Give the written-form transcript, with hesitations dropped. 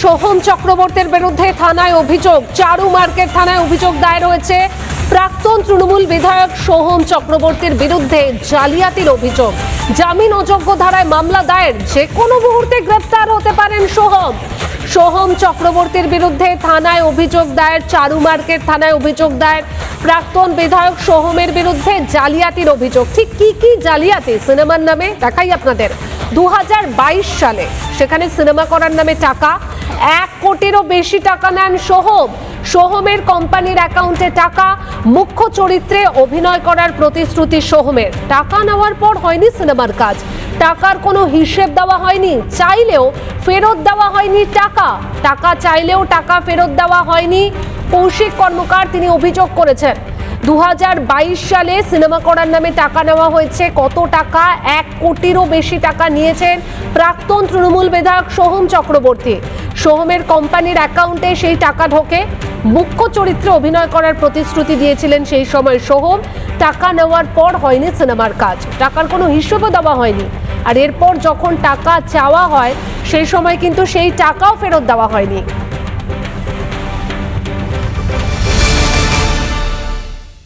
সোহম চক্রবর্তীর বিরুদ্ধে থানায় অভিযোগ। চারু মার্কেট থানায় অভিযোগ দায়ের হয়েছে। প্রাক্তন তৃণমূল বিধায়ক সোহম চক্রবর্তীর বিরুদ্ধে জালিয়াতির অভিযোগ। জামিন অযোগ্য ধারায় মামলা দায়ের। যে কোনো মুহূর্তে গ্রেফতার হতে পারেন সোহম। সোহম চক্রবর্তীর বিরুদ্ধে থানায় অভিযোগ দায়ের। চারু মার্কেট থানায় অভিযোগ দায়ের। প্রাক্তন বিধায়ক সোহমের বিরুদ্ধে জালিয়াতির অভিযোগ। ঠিক কি জালিয়াতি? সিনেমার নামে দেখাই আপনাদের। 2022 সালে সেখানে সিনেমা করার নামে টাকা 1 কোটিরও বেশি টাকা নেন সোহম। সোহমের কোম্পানির অ্যাকাউন্টে টাকা, মুখ্য চরিত্রে অভিনয় করার প্রতিশ্রুতি সোহমের। টাকা নেওয়ার পর হয়নি সিনেমার কাজ, টাকার কোনো হিসেব দেওয়া হয়নি, চাইলেও ফেরত দেওয়া হয়নি টাকা। টাকা চাইলেও টাকা ফেরত দেওয়া হয়নি। কৌশিক কর্মকার তিনি অভিযোগ করেছেন 2022 সালে সিনেমা করার নামে টাকা নেওয়া হয়েছে। কত টাকা? 1 কোটিরও বেশি টাকা নিয়েছেন প্রাক্তন তৃণমূল বিধায়ক সোহম চক্রবর্তী। সোহমের কোম্পানির অ্যাকাউন্টে সেই টাকা ঢোকে। মুখ্য চরিত্রে অভিনয় করার প্রতিশ্রুতি দিয়েছিলেন সেই সময় সোহম। টাকা নেওয়ার পর হয়নি সিনেমার কাজ, টাকার কোনো হিসেবও দেওয়া হয়নি। আর এরপর যখন টাকা চাওয়া হয় সেই সময় কিন্তু সেই টাকাও ফেরত দেওয়া হয়নি।